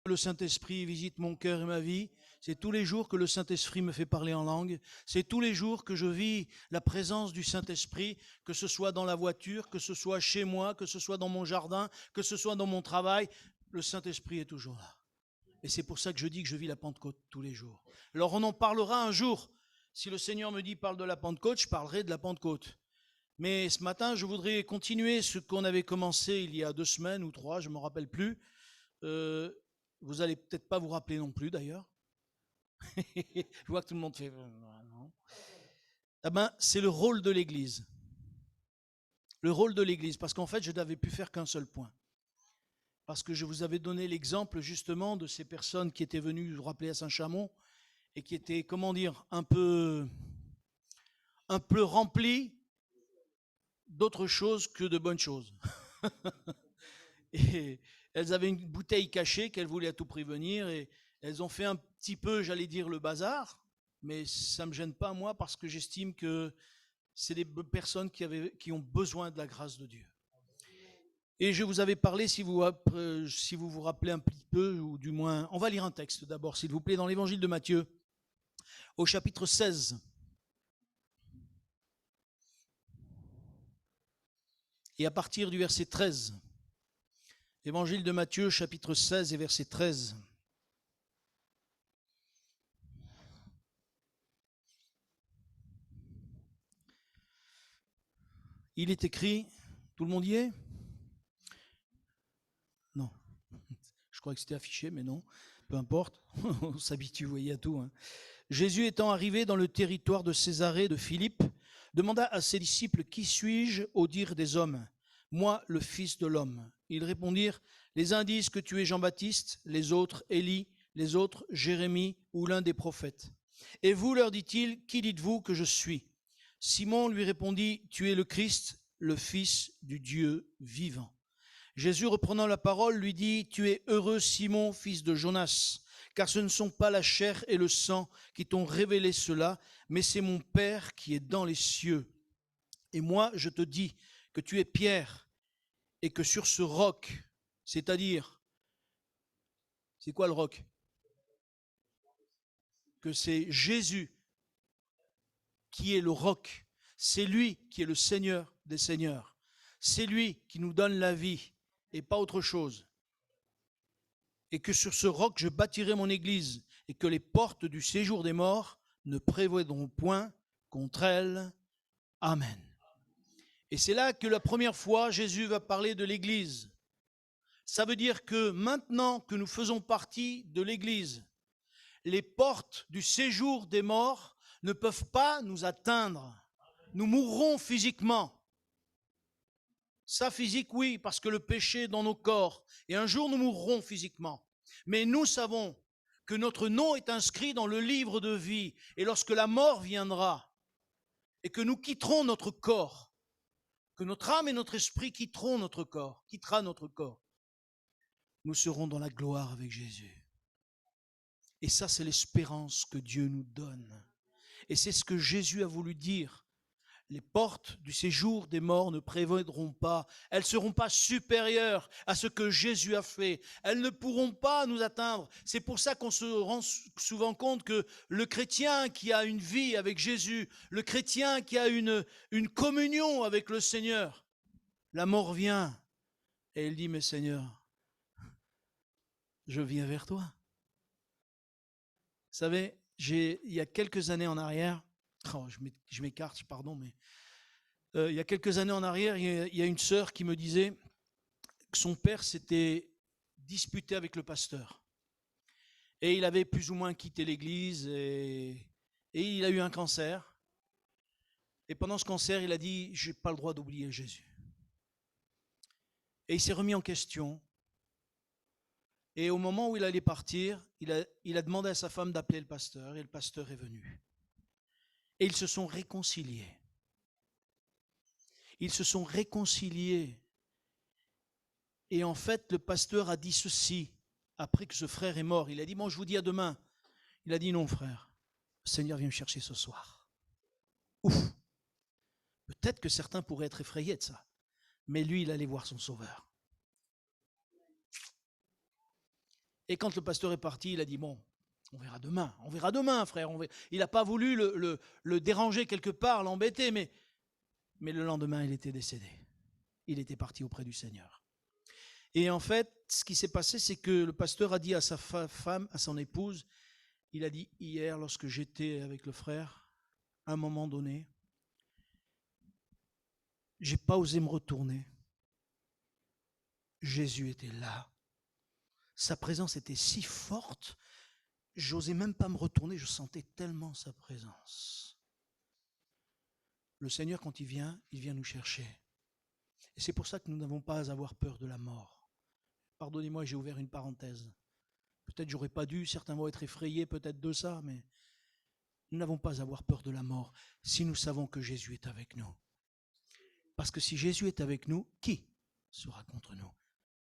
le Saint-Esprit visite mon cœur et ma vie. C'est tous les jours que le Saint-Esprit me fait parler en langue. C'est tous les jours que je vis la présence du Saint-Esprit, que ce soit dans la voiture, que ce soit chez moi, que ce soit dans mon jardin, que ce soit dans mon travail. Le Saint-Esprit est toujours là. Et c'est pour ça que je dis que je vis la Pentecôte tous les jours. Alors on en parlera un jour. Si le Seigneur me dit parle de la Pentecôte, je parlerai de la Pentecôte. Mais ce matin, je voudrais continuer ce qu'on avait commencé il y a 2 semaines ou 3, je ne me rappelle plus. Vous n'allez peut-être pas vous rappeler non plus d'ailleurs. Je vois que tout le monde fait non. Ah ben, c'est le rôle de l'Église. Le rôle de l'Église, parce qu'en fait, je n'avais pu faire qu'un seul point. Parce que je vous avais donné l'exemple justement de ces personnes qui étaient venues vous rappeler à Saint-Chamond et qui étaient, comment dire, un peu remplies d'autre chose que de bonnes choses. Et elles avaient une bouteille cachée qu'elles voulaient à tout prix venir et elles ont fait un petit peu, j'allais dire, le bazar, mais ça ne me gêne pas, moi, parce que j'estime que c'est des personnes qui ont besoin de la grâce de Dieu. Et je vous avais parlé, si vous vous rappelez un petit peu, ou du moins, on va lire un texte d'abord, s'il vous plaît, dans l'évangile de Matthieu, au chapitre 16. Et à partir du verset 13. Évangile de Matthieu, chapitre 16 et verset 13. Il est écrit, tout le monde y est? Non. Je crois que c'était affiché, mais non. Peu importe, on s'habitue, vous voyez, à tout. Hein. Jésus étant arrivé dans le territoire de Césarée de Philippe, demanda à ses disciples, qui suis-je au dire des hommes? Moi, le Fils de l'homme. Ils répondirent, les uns disent que tu es Jean-Baptiste, les autres Élie, les autres Jérémie ou l'un des prophètes. Et vous, leur dit-il, qui dites-vous que je suis? Simon lui répondit, tu es le Christ, le Fils du Dieu vivant. Jésus, reprenant la parole, lui dit, tu es heureux, Simon, fils de Jonas, car ce ne sont pas la chair et le sang qui t'ont révélé cela, mais c'est mon Père qui est dans les cieux. Et moi, je te dis que tu es Pierre, et que sur ce roc, c'est-à-dire, c'est quoi le roc? Que c'est Jésus qui est le roc, c'est lui qui est le Seigneur des seigneurs, c'est lui qui nous donne la vie et pas autre chose. Et que sur ce roc je bâtirai mon église, et que les portes du séjour des morts ne prévaudront point contre elle. Amen. Et c'est là que la première fois Jésus va parler de l'église. Ça veut dire que maintenant que nous faisons partie de l'église, les portes du séjour des morts ne peuvent pas nous atteindre. Nous mourrons physiquement. Ça, physique, oui, parce que le péché est dans nos corps. Et un jour, nous mourrons physiquement. Mais nous savons que notre nom est inscrit dans le livre de vie. Et lorsque la mort viendra, et que nous quitterons notre corps, que notre âme et notre esprit quitteront notre corps, quittera notre corps, nous serons dans la gloire avec Jésus. Et ça, c'est l'espérance que Dieu nous donne. Et c'est ce que Jésus a voulu dire. Les portes du séjour des morts ne prévaudront pas. Elles ne seront pas supérieures à ce que Jésus a fait. Elles ne pourront pas nous atteindre. C'est pour ça qu'on se rend souvent compte que le chrétien qui a une vie avec Jésus, le chrétien qui a une communion avec le Seigneur, la mort vient et il dit, mais Seigneur, je viens vers toi. Vous savez, il y a quelques années en arrière, je m'écarte, pardon, mais il y a quelques années en arrière, il y a une sœur qui me disait que son père s'était disputé avec le pasteur. Et il avait plus ou moins quitté l'église et il a eu un cancer. Et pendant ce cancer, il a dit, je n'ai pas le droit d'oublier Jésus. Et il s'est remis en question. Et au moment où il allait partir, il a demandé à sa femme d'appeler le pasteur et le pasteur est venu. Et ils se sont réconciliés. Ils se sont réconciliés. Et en fait, le pasteur a dit ceci, après que ce frère est mort. Il a dit, bon, je vous dis à demain. Il a dit, non, frère, le Seigneur vient me chercher ce soir. Ouf! Peut-être que certains pourraient être effrayés de ça. Mais lui, il allait voir son sauveur. Et quand le pasteur est parti, il a dit, bon, on verra demain, frère. Il n'a pas voulu le déranger quelque part, l'embêter, mais le lendemain, il était décédé. Il était parti auprès du Seigneur. Et en fait, ce qui s'est passé, c'est que le pasteur a dit à sa femme, à son épouse, il a dit, hier, lorsque j'étais avec le frère, à un moment donné, j'ai pas osé me retourner. Jésus était là. Sa présence était si forte, j'osais même pas me retourner, je sentais tellement sa présence. Le Seigneur, quand il vient nous chercher. Et c'est pour ça que nous n'avons pas à avoir peur de la mort. Pardonnez-moi, j'ai ouvert une parenthèse. Peut-être j'aurais pas dû, certains vont être effrayés peut-être de ça, mais nous n'avons pas à avoir peur de la mort si nous savons que Jésus est avec nous. Parce que si Jésus est avec nous, qui sera contre nous?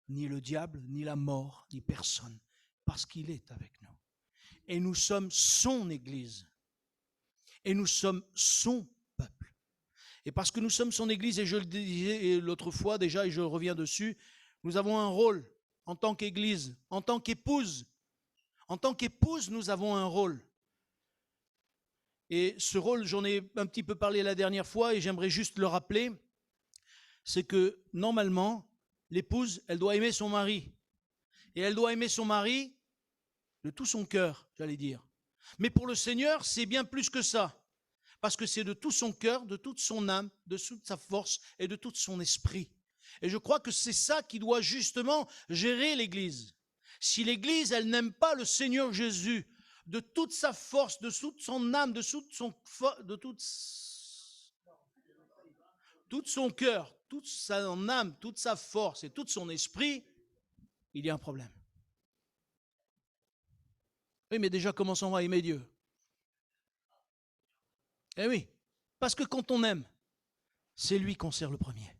Ni le diable, ni la mort, ni personne. Parce qu'il est avec nous. Et nous sommes son Église. Et nous sommes son peuple. Et parce que nous sommes son Église, et je le disais l'autre fois déjà, et je reviens dessus, nous avons un rôle en tant qu'Église, en tant qu'épouse. En tant qu'épouse, nous avons un rôle. Et ce rôle, j'en ai un petit peu parlé la dernière fois, et j'aimerais juste le rappeler, c'est que normalement, l'épouse, elle doit aimer son mari. Et elle doit aimer son mari de tout son cœur, j'allais dire. Mais pour le Seigneur, c'est bien plus que ça. Parce que c'est de tout son cœur, de toute son âme, de toute sa force et de tout son esprit. Et je crois que c'est ça qui doit justement gérer l'Église. Si l'Église, elle n'aime pas le Seigneur Jésus de toute sa force, de toute son âme, de tout son cœur, toute son âme, toute sa force et tout son esprit, il y a un problème. Oui, mais déjà, commençons à aimer Dieu. Eh oui, parce que quand on aime, c'est lui qu'on sert le premier.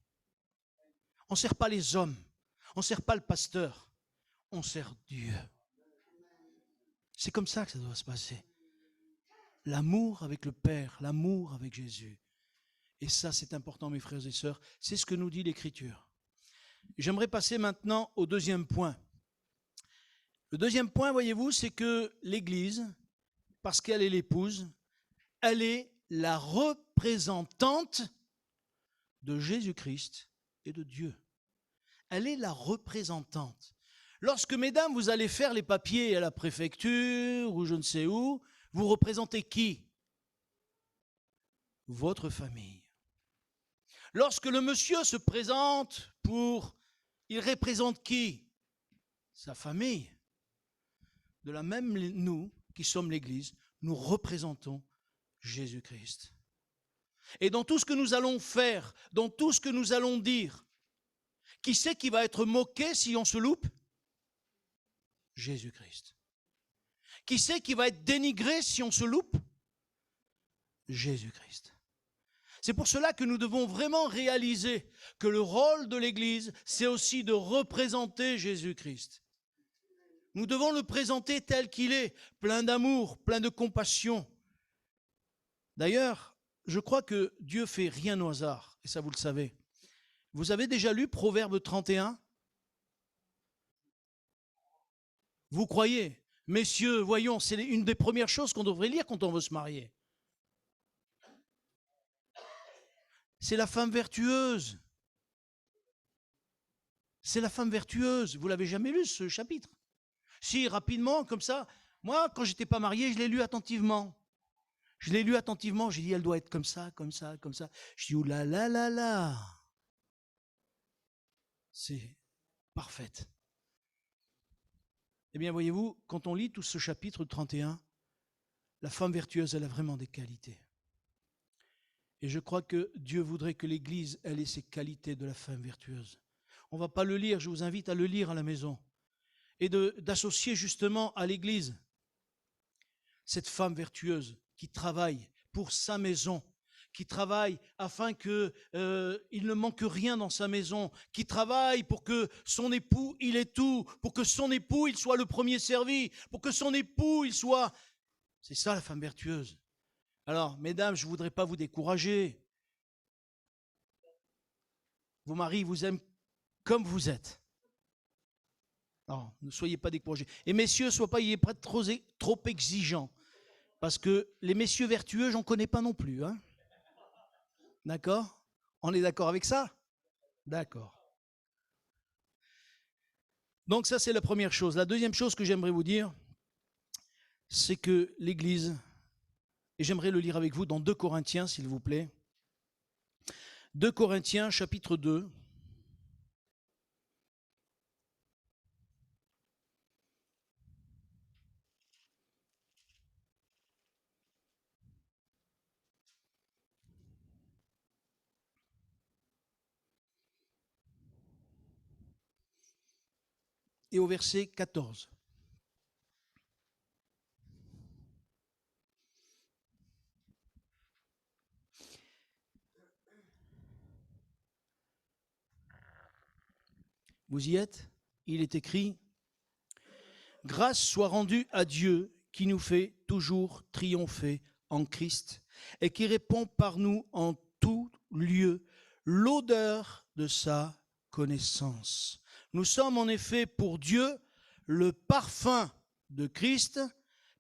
On ne sert pas les hommes, on ne sert pas le pasteur, on sert Dieu. C'est comme ça que ça doit se passer. L'amour avec le Père, l'amour avec Jésus. Et ça, c'est important, mes frères et sœurs. C'est ce que nous dit l'Écriture. J'aimerais passer maintenant au deuxième point. Le deuxième point, voyez-vous, c'est que l'Église, parce qu'elle est l'épouse, elle est la représentante de Jésus-Christ et de Dieu. Elle est la représentante. Lorsque, mesdames, vous allez faire les papiers à la préfecture ou je ne sais où, vous représentez qui? Votre famille. Lorsque le monsieur se présente il représente qui? Sa famille. De la même, nous, qui sommes l'Église, nous représentons Jésus-Christ. Et dans tout ce que nous allons faire, dans tout ce que nous allons dire, qui c'est qui va être moqué si on se loupe? Jésus-Christ. Qui c'est qui va être dénigré si on se loupe? Jésus-Christ. C'est pour cela que nous devons vraiment réaliser que le rôle de l'Église, c'est aussi de représenter Jésus-Christ. Nous devons le présenter tel qu'il est, plein d'amour, plein de compassion. D'ailleurs, je crois que Dieu fait rien au hasard, et ça vous le savez. Vous avez déjà lu Proverbe 31? Vous croyez? Messieurs, voyons, c'est une des premières choses qu'on devrait lire quand on veut se marier. C'est la femme vertueuse. C'est la femme vertueuse. Vous l'avez jamais lu, ce chapitre? Si, rapidement, comme ça. Moi, quand j'étais pas marié, je l'ai lu attentivement. Je l'ai lu attentivement, j'ai dit, elle doit être comme ça, comme ça, comme ça. Je dis, oula là là là. C'est parfaite. Eh bien, voyez-vous, quand on lit tout ce chapitre 31, la femme vertueuse, elle a vraiment des qualités. Et je crois que Dieu voudrait que l'Église, elle ait ces qualités de la femme vertueuse. On ne va pas le lire, je vous invite à le lire à la maison. Et d'associer justement à l'Église cette femme vertueuse qui travaille pour sa maison, qui travaille afin qu'il ne manque rien dans sa maison, qui travaille pour que son époux, il ait tout, pour que son époux, il soit le premier servi, pour que son époux, il soit... C'est ça la femme vertueuse. Alors, mesdames, je ne voudrais pas vous décourager. Vos maris vous aiment comme vous êtes. Alors, ne soyez pas découragés. Et messieurs, soyez pas trop exigeants. Parce que les messieurs vertueux, j'en connais pas non plus. Hein. D'accord? On est d'accord avec ça? D'accord. Donc ça, c'est la première chose. La deuxième chose que j'aimerais vous dire, c'est que l'Église, et j'aimerais le lire avec vous dans 2 Corinthiens, s'il vous plaît. 2 Corinthiens, chapitre 2. Et au verset 14. Vous y êtes? Il est écrit: grâce soit rendue à Dieu qui nous fait toujours triompher en Christ et qui répand par nous en tout lieu l'odeur de sa connaissance. Nous sommes en effet pour Dieu le parfum de Christ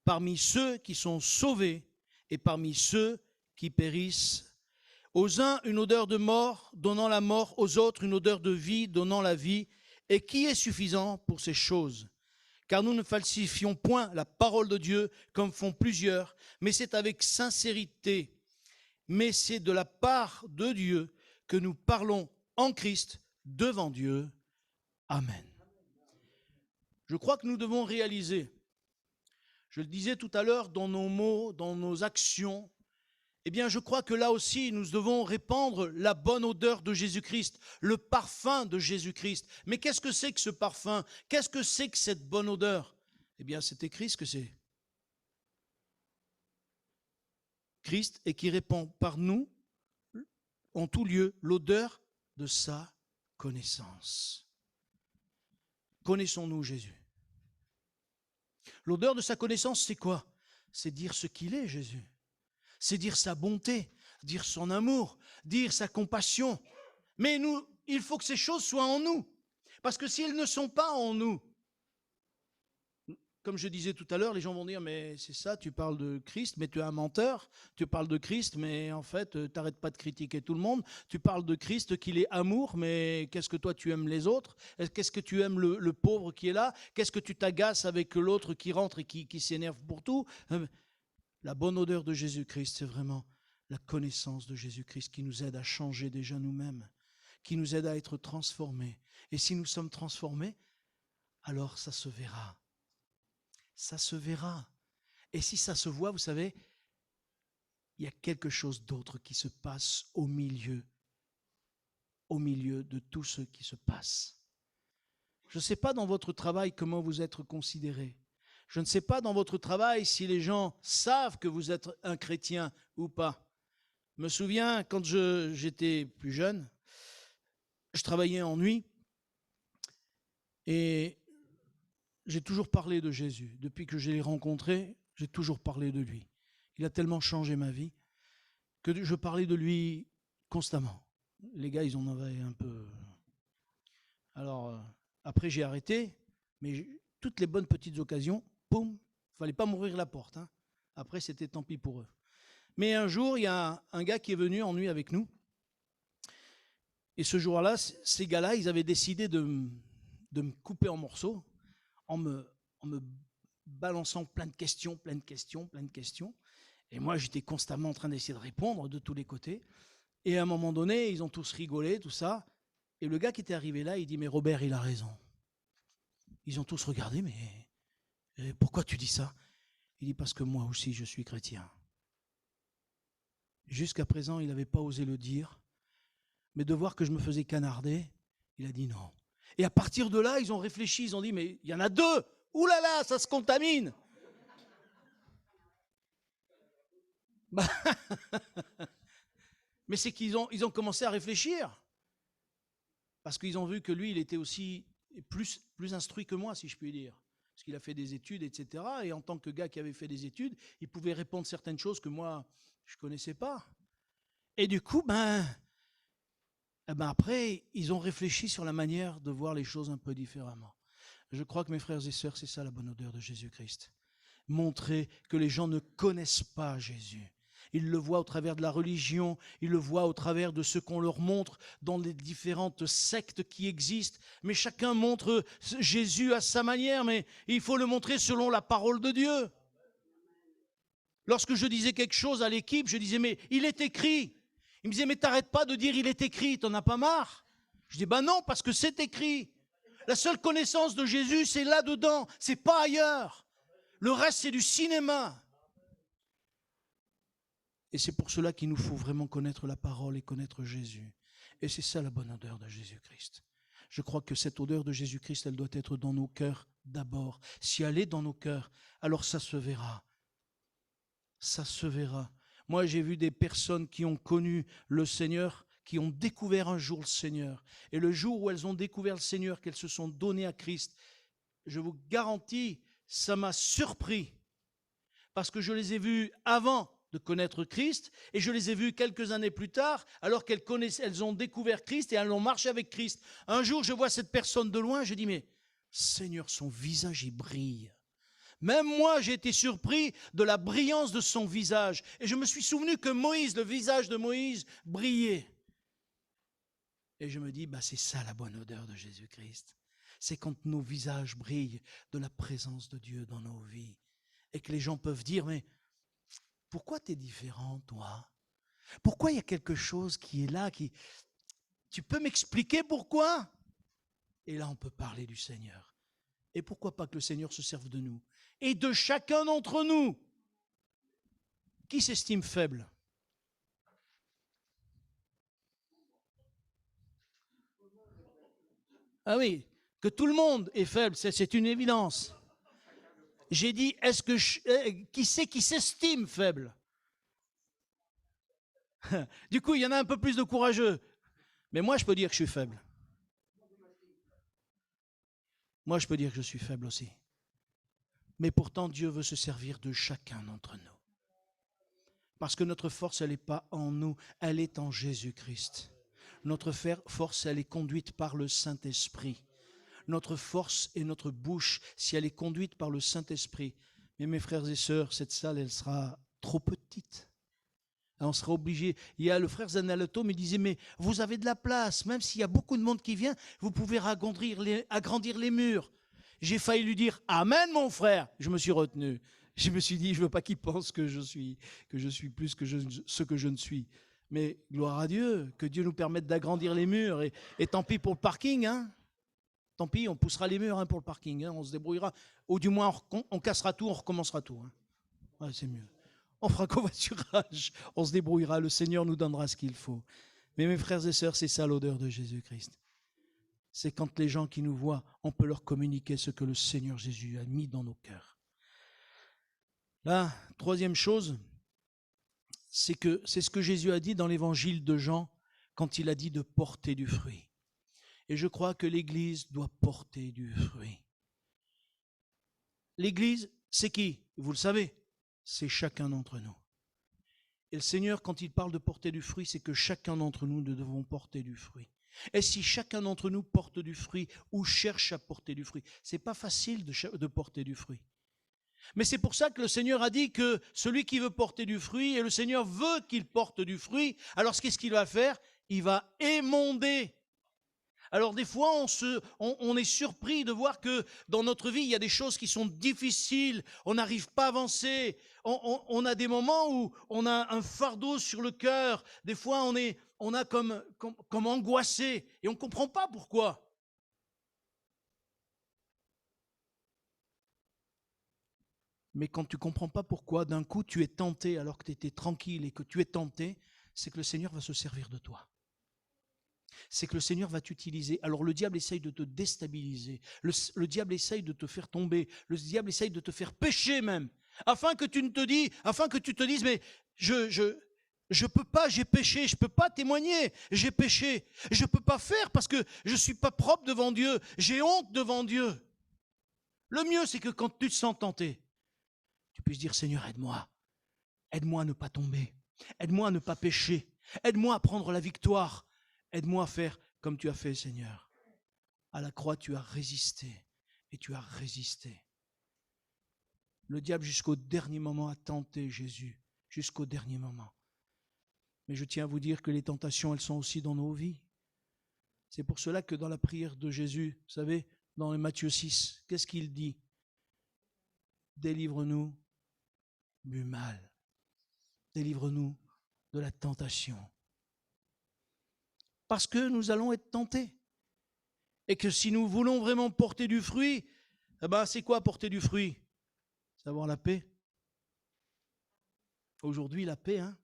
parmi ceux qui sont sauvés et parmi ceux qui périssent. Aux uns, une odeur de mort, donnant la mort, aux autres, une odeur de vie, donnant la vie. Et qui est suffisant pour ces choses? Car nous ne falsifions point la parole de Dieu comme font plusieurs, mais c'est avec sincérité. Mais c'est de la part de Dieu que nous parlons en Christ devant Dieu. Amen. Je crois que nous devons réaliser, je le disais tout à l'heure, dans nos mots, dans nos actions, eh bien, je crois que là aussi, nous devons répandre la bonne odeur de Jésus-Christ, le parfum de Jésus-Christ. Mais qu'est-ce que c'est que ce parfum? Qu'est-ce que c'est que cette bonne odeur? Eh bien, c'est écrit ce que c'est. Christ, et qui répand par nous, en tout lieu, l'odeur de sa connaissance. Connaissons-nous Jésus? L'odeur de sa connaissance, c'est quoi? C'est dire ce qu'il est, Jésus. C'est dire sa bonté, dire son amour, dire sa compassion. Mais nous, il faut que ces choses soient en nous. Parce que si elles ne sont pas en nous, comme je disais tout à l'heure, les gens vont dire, mais c'est ça, tu parles de Christ, mais tu es un menteur. Tu parles de Christ, mais en fait, tu n'arrêtes pas de critiquer tout le monde. Tu parles de Christ qu'il est amour, mais qu'est-ce que toi tu aimes les autres? Qu'est-ce que tu aimes le pauvre qui est là? Qu'est-ce que tu t'agaces avec l'autre qui rentre et qui s'énerve pour tout? La bonne odeur de Jésus-Christ, c'est vraiment la connaissance de Jésus-Christ qui nous aide à changer déjà nous-mêmes, qui nous aide à être transformés. Et si nous sommes transformés, alors ça se verra. Ça se verra. Et si ça se voit, vous savez, il y a quelque chose d'autre qui se passe au milieu de tout ce qui se passe. Je ne sais pas dans votre travail comment vous êtes considérés. Je ne sais pas dans votre travail si les gens savent que vous êtes un chrétien ou pas. Je me souviens, quand j'étais plus jeune, je travaillais en nuit et j'ai toujours parlé de Jésus. Depuis que je l'ai rencontré, j'ai toujours parlé de lui. Il a tellement changé ma vie que je parlais de lui constamment. Les gars, ils en avaient un peu... Alors, après, j'ai arrêté, mais toutes les bonnes petites occasions, boum, il ne fallait pas m'ouvrir la porte. Hein. Après, c'était tant pis pour eux. Mais un jour, il y a un gars qui est venu en nuit avec nous. Et ce jour-là, ces gars-là, ils avaient décidé de me couper en morceaux en me balançant plein de questions. Et moi, j'étais constamment en train d'essayer de répondre de tous les côtés. Et à un moment donné, ils ont tous rigolé, tout ça. Et le gars qui était arrivé là, il dit, mais Robert, il a raison. Ils ont tous regardé, mais pourquoi tu dis ça? Il dit, parce que moi aussi, je suis chrétien. Jusqu'à présent, il n'avait pas osé le dire. Mais de voir que je me faisais canarder, il a dit non. Et à partir de là, ils ont réfléchi, ils ont dit, mais il y en a deux. Ouh là là, ça se contamine. Bah, mais c'est qu'ils ont commencé à réfléchir. Parce qu'ils ont vu que lui, il était aussi plus instruit que moi, si je puis dire. Parce qu'il a fait des études, etc. Et en tant que gars qui avait fait des études, il pouvait répondre certaines choses que moi, je ne connaissais pas. Et du coup, après, ils ont réfléchi sur la manière de voir les choses un peu différemment. Je crois que mes frères et sœurs, c'est ça la bonne odeur de Jésus-Christ. Montrer que les gens ne connaissent pas Jésus. Ils le voient au travers de la religion, ils le voient au travers de ce qu'on leur montre dans les différentes sectes qui existent. Mais chacun montre Jésus à sa manière, mais il faut le montrer selon la parole de Dieu. Lorsque je disais quelque chose à l'équipe, je disais, mais il est écrit. Il me disait, mais t'arrêtes pas de dire il est écrit, t'en as pas marre? Je dis, ben non, parce que c'est écrit. La seule connaissance de Jésus, c'est là-dedans, c'est pas ailleurs. Le reste, c'est du cinéma. Et c'est pour cela qu'il nous faut vraiment connaître la parole et connaître Jésus. Et c'est ça la bonne odeur de Jésus-Christ. Je crois que cette odeur de Jésus-Christ, elle doit être dans nos cœurs d'abord. Si elle est dans nos cœurs, alors ça se verra. Ça se verra. Moi, j'ai vu des personnes qui ont connu le Seigneur, qui ont découvert un jour le Seigneur. Et le jour où elles ont découvert le Seigneur, qu'elles se sont données à Christ, je vous garantis, ça m'a surpris. Parce que je les ai vues avant de connaître Christ, et je les ai vues quelques années plus tard, alors elles ont découvert Christ et elles ont marché avec Christ. Un jour, je vois cette personne de loin, je dis, mais Seigneur, son visage, il brille. Même moi, j'ai été surpris de la brillance de son visage. Et je me suis souvenu que Moïse, le visage de Moïse, brillait. Et je me dis, c'est ça la bonne odeur de Jésus-Christ. C'est quand nos visages brillent de la présence de Dieu dans nos vies. Et que les gens peuvent dire, mais pourquoi tu es différent, toi? Pourquoi il y a quelque chose qui est là, tu peux m'expliquer pourquoi? Et là, on peut parler du Seigneur. Et pourquoi pas que le Seigneur se serve de nous? Et de chacun d'entre nous. Qui s'estime faible? Ah oui, que tout le monde est faible, c'est une évidence. J'ai dit, qui c'est qui s'estime faible? Du coup, il y en a un peu plus de courageux. Mais moi, je peux dire que je suis faible. Moi, je peux dire que je suis faible aussi. Mais pourtant, Dieu veut se servir de chacun d'entre nous. Parce que notre force, elle n'est pas en nous, elle est en Jésus-Christ. Notre force, elle est conduite par le Saint-Esprit. Notre force et notre bouche, si elle est conduite par le Saint-Esprit. Mais mes frères et sœurs, cette salle, elle sera trop petite. On sera obligé. Il y a le frère Zanalato me disait, mais vous avez de la place, même s'il y a beaucoup de monde qui vient, vous pouvez agrandir les murs. J'ai failli lui dire, amen mon frère. Je me suis retenu. Je me suis dit, je ne veux pas qu'il pense que je suis plus que ce que je ne suis. Mais gloire à Dieu, que Dieu nous permette d'agrandir les murs. Et tant pis pour le parking, hein. Tant pis, on poussera les murs pour le parking, on se débrouillera. Ou du moins, on cassera tout, on recommencera tout. Ouais, c'est mieux. On fera covoiturage, on se débrouillera, le Seigneur nous donnera ce qu'il faut. Mais mes frères et sœurs, c'est ça l'odeur de Jésus-Christ. C'est quand les gens qui nous voient, on peut leur communiquer ce que le Seigneur Jésus a mis dans nos cœurs. La troisième chose, c'est ce que Jésus a dit dans l'évangile de Jean, quand il a dit de porter du fruit. Et je crois que l'Église doit porter du fruit. L'Église, c'est qui? Vous le savez, c'est chacun d'entre nous. Et le Seigneur, quand il parle de porter du fruit, c'est que chacun d'entre nous, nous devons porter du fruit. Et si chacun d'entre nous porte du fruit ou cherche à porter du fruit, c'est pas facile de porter du fruit. Mais c'est pour ça que le Seigneur a dit que celui qui veut porter du fruit, et le Seigneur veut qu'il porte du fruit, alors qu'est-ce qu'il va faire? Il va émonder. Alors des fois, on est surpris de voir que dans notre vie, il y a des choses qui sont difficiles, on n'arrive pas à avancer, on a des moments où on a un fardeau sur le cœur, des fois on a comme angoissé, et on ne comprend pas pourquoi. Mais quand tu ne comprends pas pourquoi, d'un coup tu es tenté alors que tu étais tranquille et que tu es tenté, c'est que le Seigneur va se servir de toi. C'est que le Seigneur va t'utiliser. Alors le diable essaye de te déstabiliser, le diable essaye de te faire tomber, le diable essaye de te faire pécher même, afin que tu te dises, mais je peux pas, j'ai péché, je peux pas témoigner, j'ai péché, je peux pas faire parce que je suis pas propre devant Dieu, j'ai honte devant Dieu. Le mieux, c'est que quand tu te sens tenté, tu puisses dire, Seigneur, aide-moi à ne pas tomber, aide-moi à ne pas pécher, aide-moi à prendre la victoire. Aide-moi à faire comme tu as fait, Seigneur. À la croix, tu as résisté et tu as résisté. Le diable jusqu'au dernier moment a tenté Jésus, jusqu'au dernier moment. Mais je tiens à vous dire que les tentations, elles sont aussi dans nos vies. C'est pour cela que dans la prière de Jésus, vous savez, dans Matthieu 6, qu'est-ce qu'il dit? Délivre-nous du mal. Délivre-nous de la tentation. Parce que nous allons être tentés. Et que si nous voulons vraiment porter du fruit, eh ben, c'est quoi porter du fruit? C'est avoir la paix. Aujourd'hui, la paix, hein?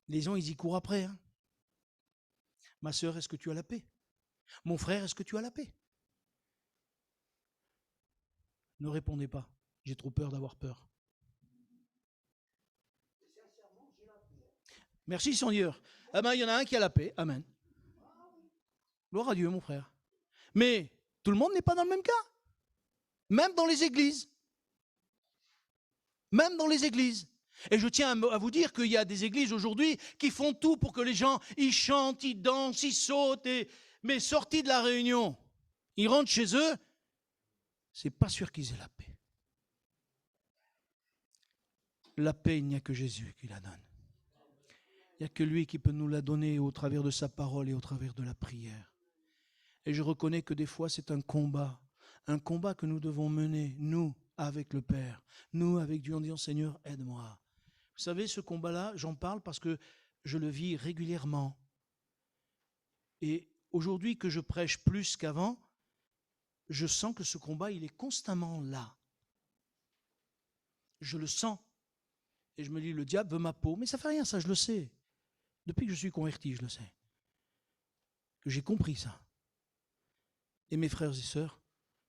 Les gens, ils y courent après. Hein? Ma sœur, est-ce que tu as la paix? Mon frère, est-ce que tu as la paix? Ne répondez pas. J'ai trop peur d'avoir peur. Merci Seigneur. Ah ben, il y en a un qui a la paix. Amen. Gloire à Dieu, mon frère. Mais tout le monde n'est pas dans le même cas. Même dans les églises. Même dans les églises. Et je tiens à vous dire qu'il y a des églises aujourd'hui qui font tout pour que les gens, ils chantent, ils dansent, ils sautent. Mais sortis de la réunion, ils rentrent chez eux, c'est pas sûr qu'ils aient la paix. La paix, il n'y a que Jésus qui la donne. Il n'y a que lui qui peut nous la donner au travers de sa parole et au travers de la prière. Et je reconnais que des fois, c'est un combat que nous devons mener, nous, avec le Père, nous, avec Dieu, en disant, Seigneur, aide-moi. Vous savez, ce combat-là, j'en parle parce que je le vis régulièrement. Et aujourd'hui que je prêche plus qu'avant, je sens que ce combat, il est constamment là. Je le sens. Et je me dis, le diable veut ma peau. Mais ça ne fait rien, ça, je le sais. Depuis que je suis converti, je le sais. Que j'ai compris ça. Et mes frères et sœurs,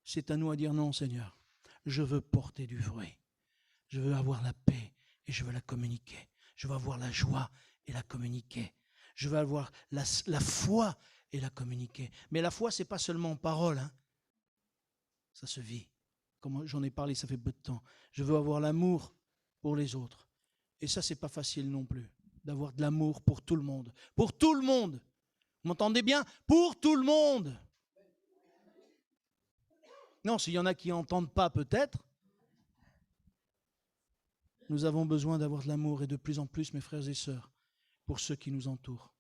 c'est à nous à dire non, Seigneur. Je veux porter du fruit. Je veux avoir la paix et je veux la communiquer. Je veux avoir la joie et la communiquer. Je veux avoir la foi et la communiquer. Mais la foi, ce n'est pas seulement en parole. Hein. Ça se vit. Comme j'en ai parlé, ça fait peu de temps. Je veux avoir l'amour pour les autres. Et ça, ce n'est pas facile non plus, d'avoir de l'amour pour tout le monde. Pour tout le monde. Vous m'entendez bien? Pour tout le monde. Non, s'il y en a qui n'entendent pas, peut-être. Nous avons besoin d'avoir de l'amour et de plus en plus, mes frères et sœurs, pour ceux qui nous entourent.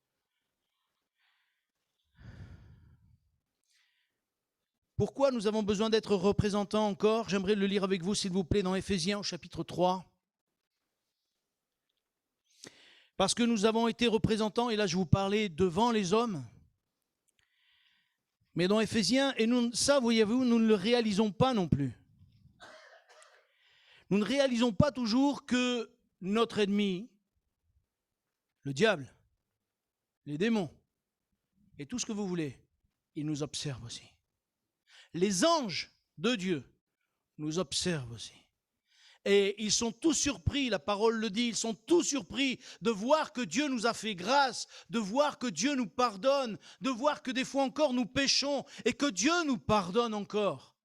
Pourquoi nous avons besoin d'être représentants encore? J'aimerais le lire avec vous, s'il vous plaît, dans Éphésiens, au chapitre 3. Parce que nous avons été représentants, et là je vous parlais devant les hommes, mais dans Éphésiens, et nous, ça, voyez-vous, nous ne le réalisons pas non plus. Nous ne réalisons pas toujours que notre ennemi, le diable, les démons, et tout ce que vous voulez, il nous observe aussi. Les anges de Dieu nous observent aussi. Et ils sont tous surpris, la parole le dit, ils sont tous surpris de voir que Dieu nous a fait grâce, de voir que Dieu nous pardonne, de voir que des fois encore nous péchons et que Dieu nous pardonne encore.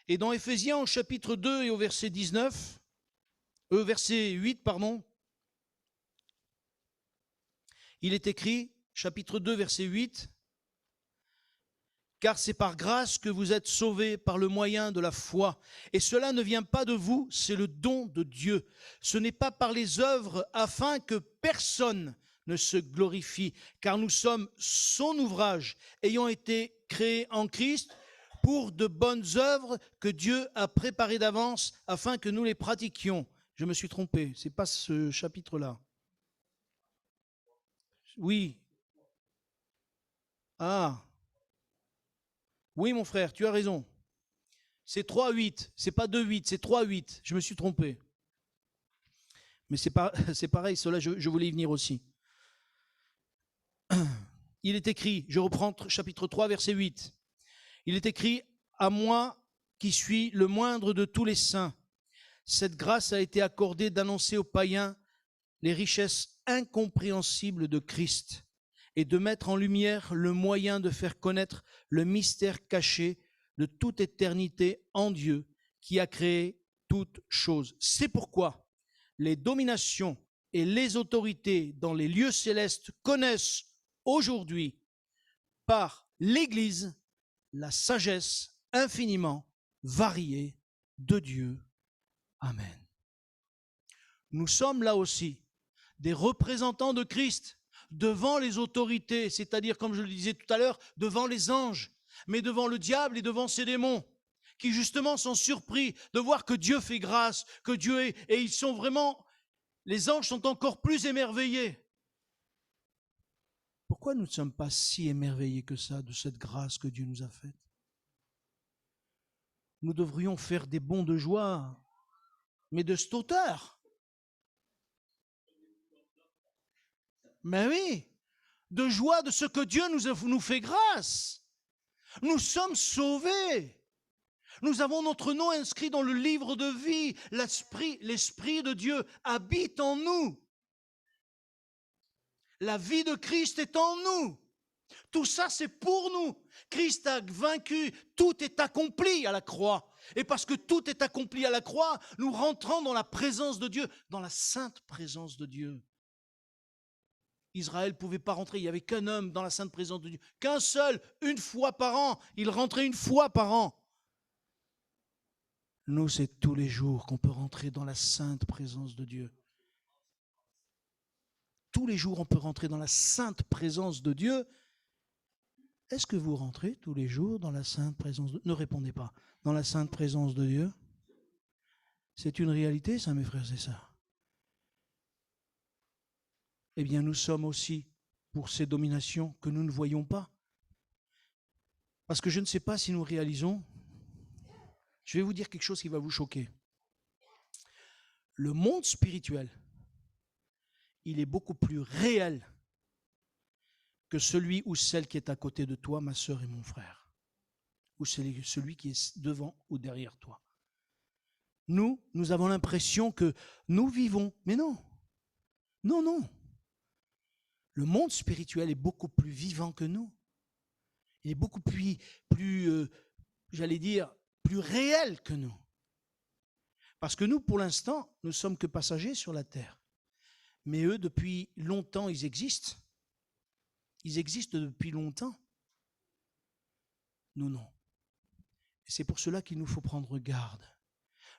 Et dans Éphésiens au chapitre 2 et au verset 8, il est écrit, chapitre 2, verset 8, « Car c'est par grâce que vous êtes sauvés par le moyen de la foi. Et cela ne vient pas de vous, c'est le don de Dieu. Ce n'est pas par les œuvres afin que personne ne se glorifie, car nous sommes son ouvrage, ayant été créés en Christ pour de bonnes œuvres que Dieu a préparées d'avance afin que nous les pratiquions. » Je me suis trompé, ce n'est pas ce chapitre-là. Oui. Ah. Oui, mon frère, tu as raison. C'est 3,8. C'est pas 2,8, c'est 3,8. Je me suis trompé. Mais c'est pareil, cela, je voulais y venir aussi. Il est écrit, je reprends chapitre 3, verset 8. Il est écrit, « À moi qui suis le moindre de tous les saints, cette grâce a été accordée d'annoncer aux païens les richesses incompréhensibles de Christ et de mettre en lumière le moyen de faire connaître le mystère caché de toute éternité en Dieu qui a créé toutes choses. C'est pourquoi les dominations et les autorités dans les lieux célestes connaissent aujourd'hui par l'Église la sagesse infiniment variée de Dieu. Amen. Nous sommes là aussi des représentants de Christ devant les autorités, c'est-à-dire, comme je le disais tout à l'heure, devant les anges, mais devant le diable et devant ses démons, qui justement sont surpris de voir que Dieu fait grâce, que Dieu est, et ils sont vraiment, les anges sont encore plus émerveillés. Pourquoi nous ne sommes pas si émerveillés que ça de cette grâce que Dieu nous a faite? Nous devrions faire des bonds de joie, mais de cette hauteur. Mais oui, de joie de ce que Dieu nous fait grâce. Nous sommes sauvés. Nous avons notre nom inscrit dans le livre de vie. L'Esprit de Dieu habite en nous. La vie de Christ est en nous. Tout ça, c'est pour nous. Christ a vaincu. Tout est accompli à la croix. Et parce que tout est accompli à la croix, nous rentrons dans la présence de Dieu, dans la sainte présence de Dieu. Israël ne pouvait pas rentrer. Il n'y avait qu'un homme dans la sainte présence de Dieu. Qu'un seul, une fois par an. Il rentrait une fois par an. Nous, c'est tous les jours qu'on peut rentrer dans la sainte présence de Dieu. Tous les jours, on peut rentrer dans la sainte présence de Dieu. Est-ce que vous rentrez tous les jours dans la sainte présence de Dieu? Ne répondez pas. Dans la sainte présence de Dieu? C'est une réalité, ça, mes frères et sœurs. Eh bien, nous sommes aussi pour ces dominations que nous ne voyons pas. Parce que je ne sais pas si nous réalisons, je vais vous dire quelque chose qui va vous choquer. Le monde spirituel, il est beaucoup plus réel que celui ou celle qui est à côté de toi, ma sœur et mon frère, ou celui qui est devant ou derrière toi. Nous avons l'impression que nous vivons, mais non, non. Le monde spirituel est beaucoup plus vivant que nous. Il est beaucoup plus j'allais dire, plus réel que nous. Parce que nous, pour l'instant, ne sommes que passagers sur la terre. Mais eux, depuis longtemps, ils existent. Ils existent depuis longtemps. Nous, non. Et c'est pour cela qu'il nous faut prendre garde.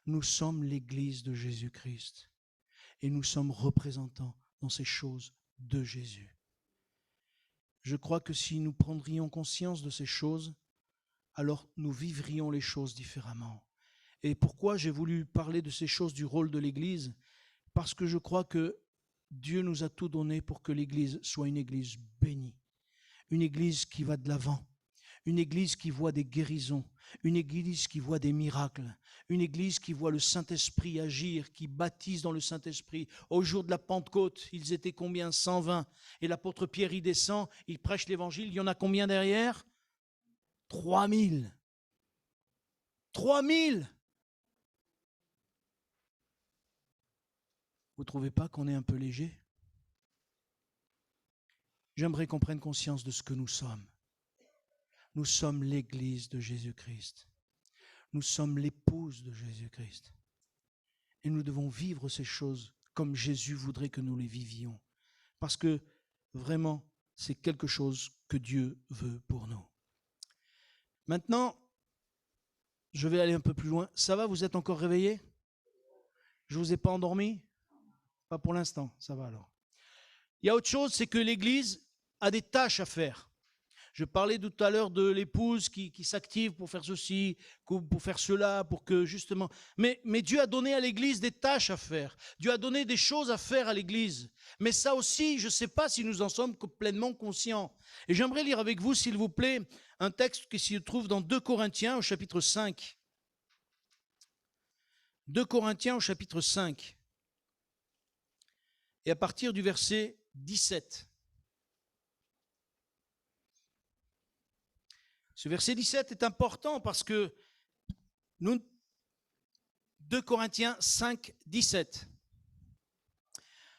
Nous sommes l'Église de Jésus-Christ. Et nous sommes représentants dans ces choses de Jésus. Je crois que si nous prendrions conscience de ces choses, alors nous vivrions les choses différemment. Et pourquoi j'ai voulu parler de ces choses du rôle de l'Église? Parce que je crois que Dieu nous a tout donné pour que l'Église soit une Église bénie, une Église qui va de l'avant, une Église qui voit des guérisons, une Église qui voit des miracles, une Église qui voit le Saint-Esprit agir, qui baptise dans le Saint-Esprit. Au jour de la Pentecôte, ils étaient combien? 120. Et l'apôtre Pierre y descend, il prêche l'Évangile. Il y en a combien derrière? 3000. 3000. Vous ne trouvez pas qu'on est un peu léger? J'aimerais qu'on prenne conscience de ce que nous sommes. Nous sommes l'Église de Jésus-Christ. Nous sommes l'épouse de Jésus-Christ. Et nous devons vivre ces choses comme Jésus voudrait que nous les vivions. Parce que vraiment, c'est quelque chose que Dieu veut pour nous. Maintenant, je vais aller un peu plus loin. Ça va, vous êtes encore réveillés? Je ne vous ai pas endormi? Pas pour l'instant, ça va alors. Il y a autre chose, c'est que l'Église a des tâches à faire. Je parlais tout à l'heure de l'épouse qui s'active pour faire ceci, pour faire cela, pour que justement... Mais Dieu a donné à l'Église des tâches à faire. Dieu a donné des choses à faire à l'Église. Mais ça aussi, je ne sais pas si nous en sommes pleinement conscients. Et j'aimerais lire avec vous, s'il vous plaît, un texte qui se trouve dans 2 Corinthiens au chapitre 5. 2 Corinthiens au chapitre 5. Et à partir du verset 17. Ce verset 17 est important parce que 2 Corinthiens 5, 17.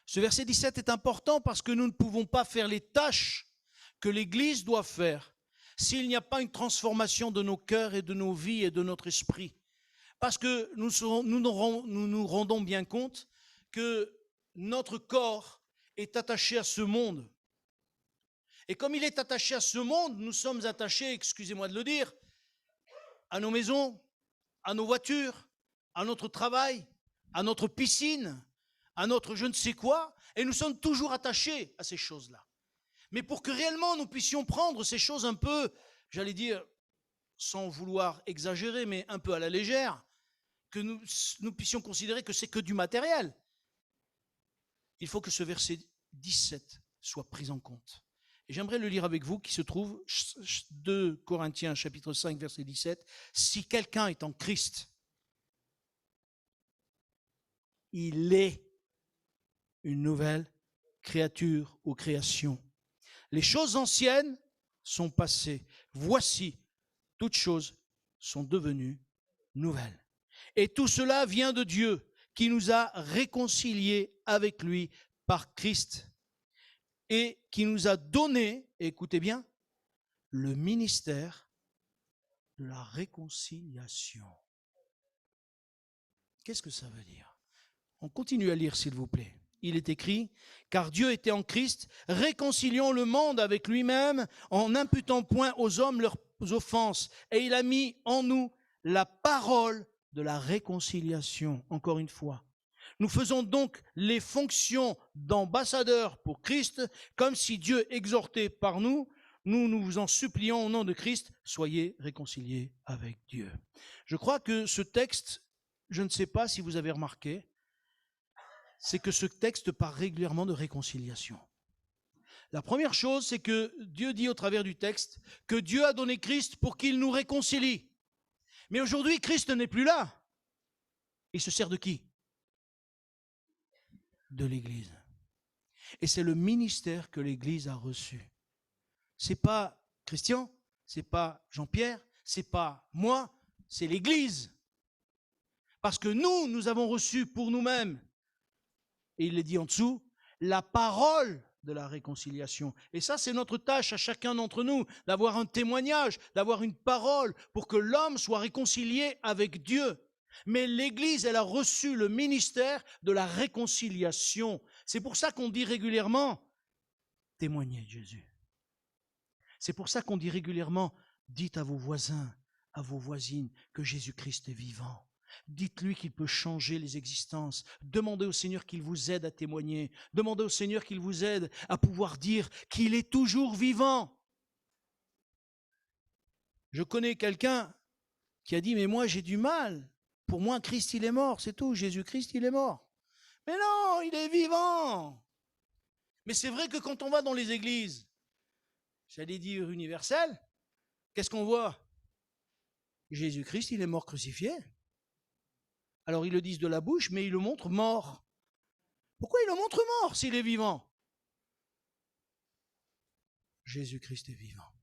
Ce verset 17 est important parce que nous ne pouvons pas faire les tâches que l'Église doit faire s'il n'y a pas une transformation de nos cœurs et de nos vies et de notre esprit. Parce que nous nous rendons bien compte que notre corps est attaché à ce monde. Et comme il est attaché à ce monde, nous sommes attachés, excusez-moi de le dire, à nos maisons, à nos voitures, à notre travail, à notre piscine, à notre je ne sais quoi, et nous sommes toujours attachés à ces choses-là. Mais pour que réellement nous puissions prendre ces choses un peu, j'allais dire, sans vouloir exagérer, mais un peu à la légère, que nous puissions considérer que c'est que du matériel, il faut que ce verset 17 soit pris en compte. Et j'aimerais le lire avec vous, qui se trouve 2 Corinthiens chapitre 5 verset 17. Si quelqu'un est en Christ, il est une nouvelle créature ou création. Les choses anciennes sont passées. Voici, toutes choses sont devenues nouvelles. Et tout cela vient de Dieu, qui nous a réconciliés avec lui par Christ et qui nous a donné, écoutez bien, le ministère de la réconciliation. Qu'est-ce que ça veut dire? On continue à lire, s'il vous plaît. Il est écrit, car Dieu était en Christ, réconciliant le monde avec lui-même en n'imputant point aux hommes leurs offenses. Et il a mis en nous la parole de la réconciliation. Encore une fois. Nous faisons donc les fonctions d'ambassadeurs pour Christ, comme si Dieu exhortait par nous. Nous vous en supplions au nom de Christ, soyez réconciliés avec Dieu. Je crois que ce texte, je ne sais pas si vous avez remarqué, c'est que ce texte parle régulièrement de réconciliation. La première chose, c'est que Dieu dit au travers du texte que Dieu a donné Christ pour qu'il nous réconcilie. Mais aujourd'hui, Christ n'est plus là. Il se sert de qui? De l'Église. Et c'est le ministère que l'Église a reçu. C'est pas Christian, c'est pas Jean-Pierre, c'est pas moi, c'est l'Église. Parce que nous avons reçu pour nous-mêmes, et il est dit en dessous, la parole de la réconciliation. Et ça, c'est notre tâche à chacun d'entre nous, d'avoir un témoignage, d'avoir une parole pour que l'homme soit réconcilié avec Dieu. Mais l'Église, elle a reçu le ministère de la réconciliation. C'est pour ça qu'on dit régulièrement, témoignez de Jésus. C'est pour ça qu'on dit régulièrement, dites à vos voisins, à vos voisines, que Jésus-Christ est vivant. Dites-lui qu'il peut changer les existences. Demandez au Seigneur qu'il vous aide à témoigner. Demandez au Seigneur qu'il vous aide à pouvoir dire qu'il est toujours vivant. Je connais quelqu'un qui a dit, mais moi j'ai du mal. Pour moi, Christ, il est mort, c'est tout. Jésus-Christ, il est mort. Mais non, il est vivant. Mais c'est vrai que quand on va dans les églises, j'allais dire universelles, qu'est-ce qu'on voit? Jésus-Christ, il est mort crucifié. Alors ils le disent de la bouche, mais ils le montrent mort. Pourquoi ils le montrent mort s'il est vivant? Jésus-Christ est vivant.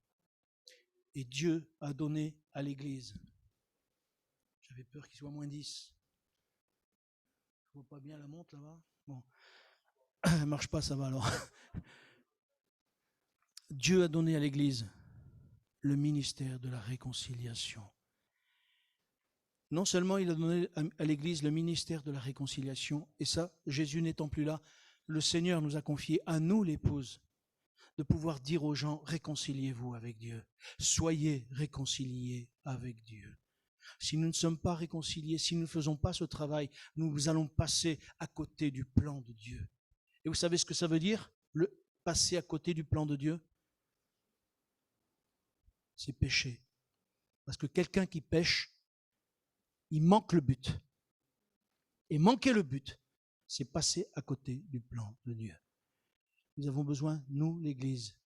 Et Dieu a donné à l'Église. J'avais peur qu'il soit moins 10. Je vois pas bien la montre là-bas. Bon, elle marche pas, ça va alors. Dieu a donné à l'Église le ministère de la réconciliation. Non seulement il a donné à l'Église le ministère de la réconciliation, et ça, Jésus n'étant plus là, le Seigneur nous a confié à nous, l'épouse, de pouvoir dire aux gens, réconciliez-vous avec Dieu. Soyez réconciliés avec Dieu. Si nous ne sommes pas réconciliés, si nous ne faisons pas ce travail, nous allons passer à côté du plan de Dieu. Et vous savez ce que ça veut dire, le passer à côté du plan de Dieu? C'est pécher. Parce que quelqu'un qui pêche, il manque le but. Et manquer le but, c'est passer à côté du plan de Dieu. Nous avons besoin, nous, l'Église,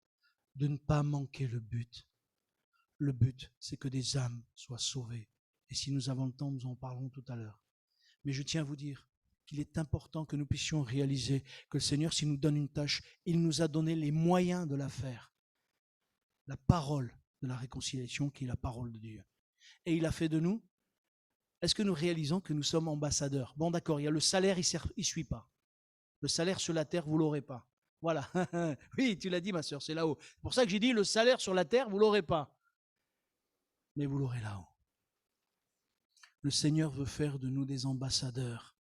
de ne pas manquer le but. Le but, c'est que des âmes soient sauvées. Et si nous avons le temps, nous en parlerons tout à l'heure. Mais je tiens à vous dire qu'il est important que nous puissions réaliser que le Seigneur, s'il nous donne une tâche, il nous a donné les moyens de la faire. La parole de la réconciliation, qui est la parole de Dieu. Et il a fait de nous. Est-ce que nous réalisons que nous sommes ambassadeurs? Bon, d'accord, il y a le salaire, il ne suit pas. Le salaire sur la terre, vous ne l'aurez pas. Voilà. Oui, tu l'as dit, ma sœur, c'est là-haut. C'est pour ça que j'ai dit, le salaire sur la terre, vous ne l'aurez pas. Mais vous l'aurez là-haut. Le Seigneur veut faire de nous des ambassadeurs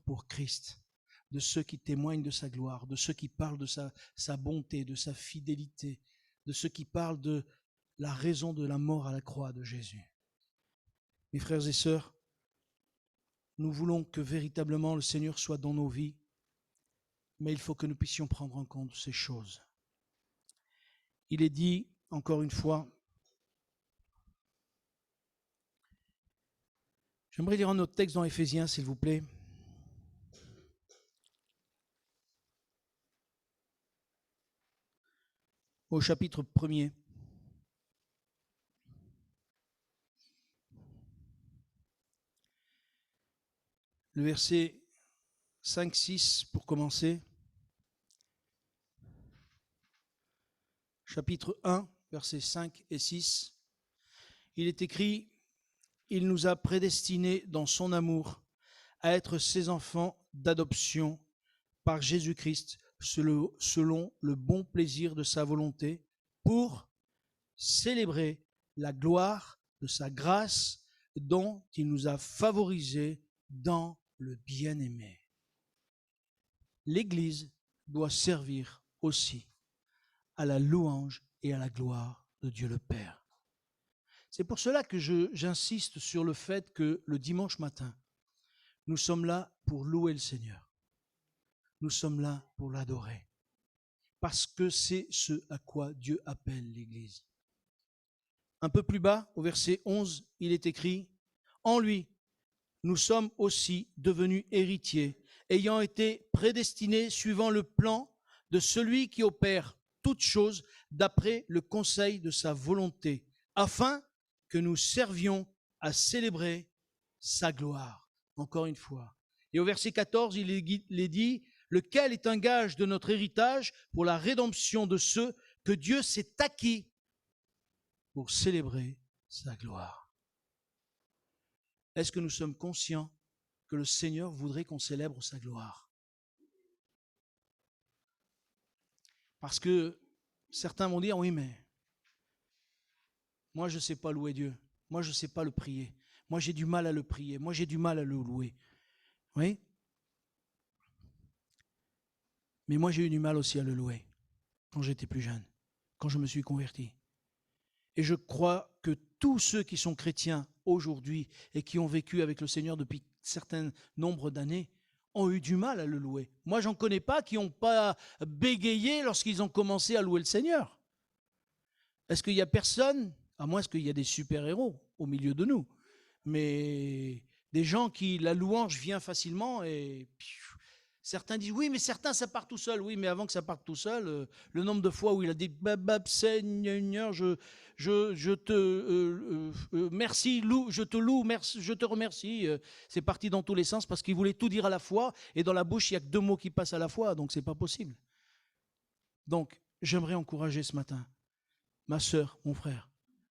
pour Christ, de ceux qui témoignent de sa gloire, de ceux qui parlent de sa bonté, de sa fidélité, de ceux qui parlent de la raison de la mort à la croix de Jésus. Mes frères et sœurs, nous voulons que véritablement le Seigneur soit dans nos vies, mais il faut que nous puissions prendre en compte ces choses. Il est dit, encore une fois, j'aimerais lire un autre texte dans Éphésiens, s'il vous plaît. Au chapitre 1er. Le verset 5-6 pour commencer. Chapitre 1, versets 5 et 6. Il est écrit, « Il nous a prédestinés dans son amour à être ses enfants d'adoption par Jésus-Christ selon le bon plaisir de sa volonté pour célébrer la gloire de sa grâce dont il nous a favorisés dans le bien-aimé. » L'Église doit servir aussi à la louange et à la gloire de Dieu le Père. C'est pour cela que j'insiste sur le fait que le dimanche matin, nous sommes là pour louer le Seigneur. Nous sommes là pour l'adorer. Parce que c'est ce à quoi Dieu appelle l'Église. Un peu plus bas, au verset 11, il est écrit, « En lui, nous sommes aussi devenus héritiers, ayant été prédestinés suivant le plan de celui qui opère toutes choses d'après le conseil de sa volonté, afin que nous servions à célébrer sa gloire. » Encore une fois. Et au verset 14, il est dit, « Lequel est un gage de notre héritage pour la rédemption de ceux que Dieu s'est acquis pour célébrer sa gloire. » Est-ce que nous sommes conscients que le Seigneur voudrait qu'on célèbre sa gloire? Parce que certains vont dire, oui, mais moi je ne sais pas louer Dieu, moi je ne sais pas le prier, moi j'ai du mal à le prier, moi j'ai du mal à le louer. Oui? Mais moi j'ai eu du mal aussi à le louer quand j'étais plus jeune, quand je me suis converti. Et je crois que tous ceux qui sont chrétiens aujourd'hui et qui ont vécu avec le Seigneur depuis un certain nombre d'années ont eu du mal à le louer. Moi, j'en connais pas qui n'ont pas bégayé lorsqu'ils ont commencé à louer le Seigneur. Est-ce qu'il y a personne, à moins qu'il y a des super-héros au milieu de nous, mais des gens qui, la louange vient facilement et certains disent, oui, mais certains, ça part tout seul. Oui, mais avant que ça parte tout seul, le nombre de fois où il a dit, Seigneur, je te merci, je te loue, merci, je te remercie. C'est parti dans tous les sens parce qu'il voulait tout dire à la fois et dans la bouche, il n'y a que 2 mots qui passent à la fois, donc c'est pas possible. Donc, j'aimerais encourager ce matin, ma sœur, mon frère,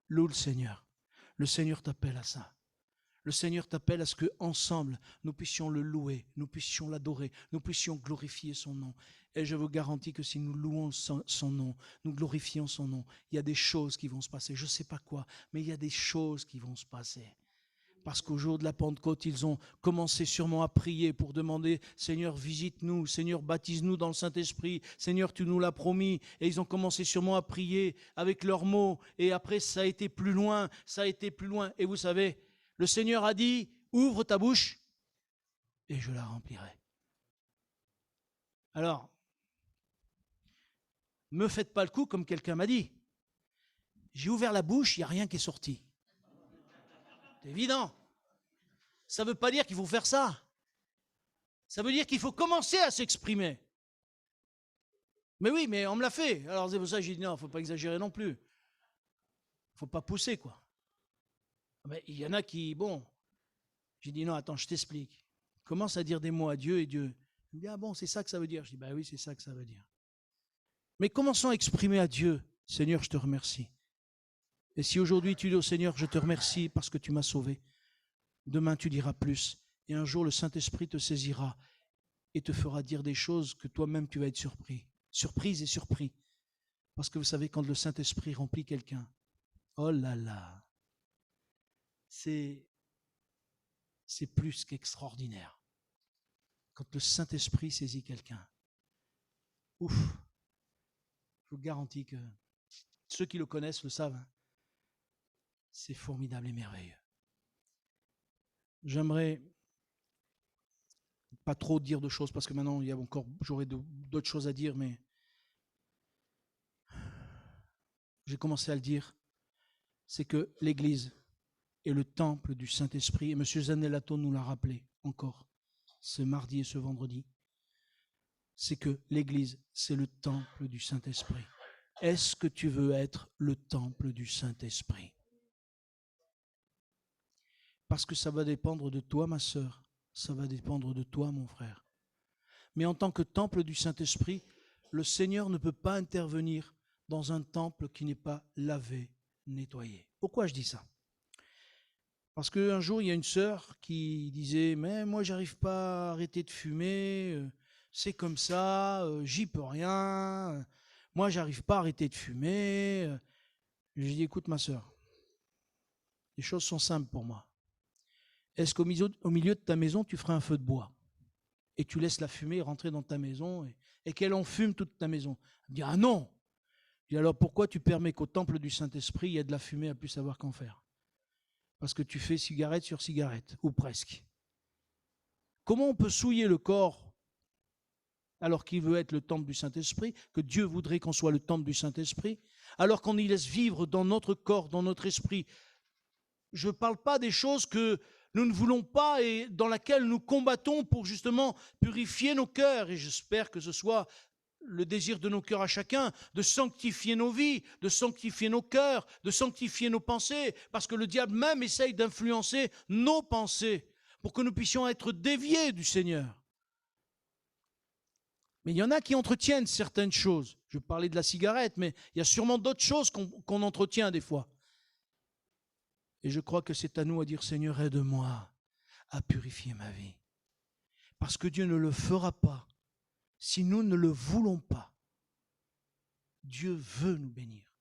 loue le Seigneur. Le Seigneur t'appelle à ça. Le Seigneur t'appelle à ce qu'ensemble, nous puissions le louer, nous puissions l'adorer, nous puissions glorifier son nom. Et je vous garantis que si nous louons son nom, nous glorifions son nom, il y a des choses qui vont se passer. Je ne sais pas quoi, mais il y a des choses qui vont se passer. Parce qu'au jour de la Pentecôte, ils ont commencé sûrement à prier pour demander « Seigneur, visite-nous, Seigneur, baptise-nous dans le Saint-Esprit, Seigneur, tu nous l'as promis. » Et ils ont commencé sûrement à prier avec leurs mots. Et après, ça a été plus loin, ça a été plus loin. Et vous savez, le Seigneur a dit, ouvre ta bouche et je la remplirai. Alors, me faites pas le coup comme quelqu'un m'a dit. J'ai ouvert la bouche, il n'y a rien qui est sorti. C'est évident. Ça ne veut pas dire qu'il faut faire ça. Ça veut dire qu'il faut commencer à s'exprimer. Mais oui, mais on me l'a fait. Alors c'est pour ça que j'ai dit non, il ne faut pas exagérer non plus. Il ne faut pas pousser, quoi. Mais il y en a qui, bon, j'ai dit non, attends, je t'explique. Commence à dire des mots à Dieu et Dieu. Il me dit, ah bon, c'est ça que ça veut dire. Je dis, bah oui, c'est ça que ça veut dire. Mais commençons à exprimer à Dieu, Seigneur, je te remercie. Et si aujourd'hui tu dis au Seigneur, je te remercie parce que tu m'as sauvé, demain tu diras plus. Et un jour le Saint-Esprit te saisira et te fera dire des choses que toi-même tu vas être surpris. Surprise et surpris. Parce que vous savez, quand le Saint-Esprit remplit quelqu'un, oh là là, c'est plus qu'extraordinaire. Quand le Saint-Esprit saisit quelqu'un, ouf, je vous garantis que ceux qui le connaissent le savent. C'est formidable et merveilleux. J'aimerais pas trop dire de choses parce que maintenant j'aurais d'autres choses à dire, mais j'ai commencé à le dire. C'est que l'Église est le temple du Saint-Esprit. Et M. Zanellato nous l'a rappelé encore ce mardi et ce vendredi. C'est que l'Église, c'est le temple du Saint-Esprit. Est-ce que tu veux être le temple du Saint-Esprit? Parce que ça va dépendre de toi, ma sœur. Ça va dépendre de toi, mon frère. Mais en tant que temple du Saint-Esprit, le Seigneur ne peut pas intervenir dans un temple qui n'est pas lavé, nettoyé. Pourquoi je dis ça? Parce qu'un jour, il y a une sœur qui disait « Mais moi, j'arrive pas à arrêter de fumer, c'est comme ça, j'y peux rien, moi, j'arrive pas à arrêter de fumer. » J'ai dit « Écoute, ma sœur, les choses sont simples pour moi. Est-ce qu'au milieu de ta maison, tu ferais un feu de bois et tu laisses la fumée rentrer dans ta maison et qu'elle enfume toute ta maison? » Elle me dit « Ah non !» Je dis « Alors pourquoi tu permets qu'au temple du Saint-Esprit, il y ait de la fumée à plus savoir qu'en faire? Parce que tu fais cigarette sur cigarette, ou presque. Comment on peut souiller le corps alors qu'il veut être le temple du Saint-Esprit, que Dieu voudrait qu'on soit le temple du Saint-Esprit, alors qu'on y laisse vivre dans notre corps, dans notre esprit? Je ne parle pas des choses que nous ne voulons pas et dans lesquelles nous combattons pour justement purifier nos cœurs. Et j'espère que ce soit le désir de nos cœurs à chacun, de sanctifier nos vies, de sanctifier nos cœurs, de sanctifier nos pensées, parce que le diable même essaye d'influencer nos pensées pour que nous puissions être déviés du Seigneur. Mais il y en a qui entretiennent certaines choses. Je parlais de la cigarette, mais il y a sûrement d'autres choses qu'on entretient des fois. Et je crois que c'est à nous à dire « Seigneur, aide-moi à purifier ma vie. » Parce que Dieu ne le fera pas si nous ne le voulons pas. Dieu veut nous bénir.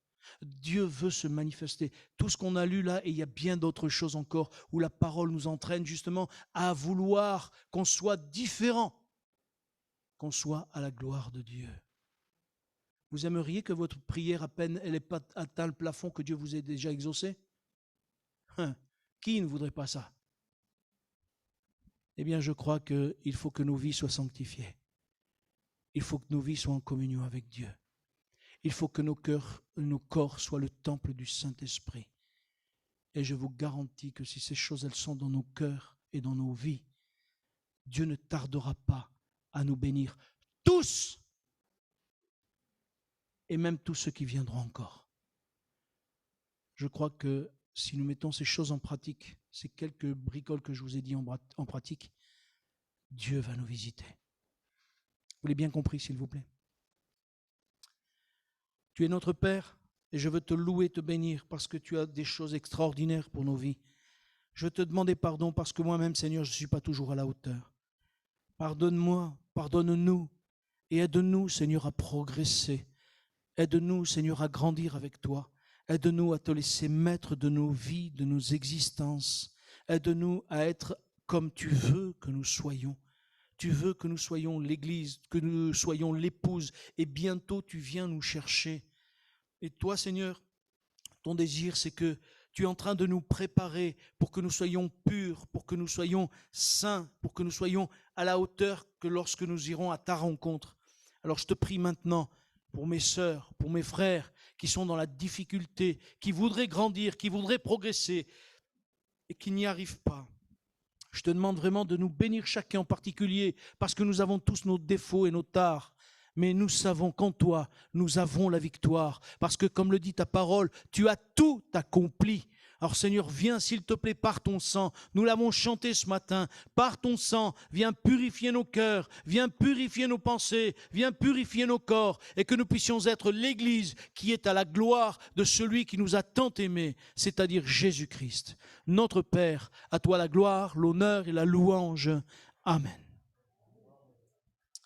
Dieu veut se manifester. Tout ce qu'on a lu là, et il y a bien d'autres choses encore, où la parole nous entraîne justement à vouloir qu'on soit différent, qu'on soit à la gloire de Dieu. Vous aimeriez que votre prière, à peine elle n'ait pas atteint le plafond, que Dieu vous ait déjà exaucé? Qui ne voudrait pas ça? Eh bien, je crois qu'il faut que nos vies soient sanctifiées. Il faut que nos vies soient en communion avec Dieu. Il faut que nos corps soient le temple du Saint-Esprit. Et je vous garantis que si ces choses, elles sont dans nos cœurs et dans nos vies, Dieu ne tardera pas à nous bénir tous, et même tous ceux qui viendront encore. Je crois que si nous mettons ces choses en pratique, ces quelques bricoles que je vous ai dit en pratique, Dieu va nous visiter. Vous l'avez bien compris, s'il vous plaît? Tu es notre Père et je veux te louer, te bénir parce que tu as des choses extraordinaires pour nos vies. Je veux te demander pardon parce que moi-même, Seigneur, je ne suis pas toujours à la hauteur. Pardonne-moi, pardonne-nous et aide-nous, Seigneur, à progresser. Aide-nous, Seigneur, à grandir avec toi. Aide-nous à te laisser maître de nos vies, de nos existences. Aide-nous à être comme tu veux que nous soyons. Tu veux que nous soyons l'Église, que nous soyons l'épouse, et bientôt tu viens nous chercher. Et toi, Seigneur, ton désir, c'est que tu es en train de nous préparer pour que nous soyons purs, pour que nous soyons saints, pour que nous soyons à la hauteur que lorsque nous irons à ta rencontre. Alors je te prie maintenant pour mes sœurs, pour mes frères qui sont dans la difficulté, qui voudraient grandir, qui voudraient progresser et qui n'y arrivent pas. Je te demande vraiment de nous bénir chacun en particulier parce que nous avons tous nos défauts et nos tares. Mais nous savons qu'en toi, nous avons la victoire. Parce que comme le dit ta parole, tu as tout accompli. Alors Seigneur, viens s'il te plaît par ton sang. Nous l'avons chanté ce matin. Par ton sang, viens purifier nos cœurs, viens purifier nos pensées, viens purifier nos corps et que nous puissions être l'Église qui est à la gloire de celui qui nous a tant aimés, c'est-à-dire Jésus-Christ. Notre Père, à toi la gloire, l'honneur et la louange. Amen.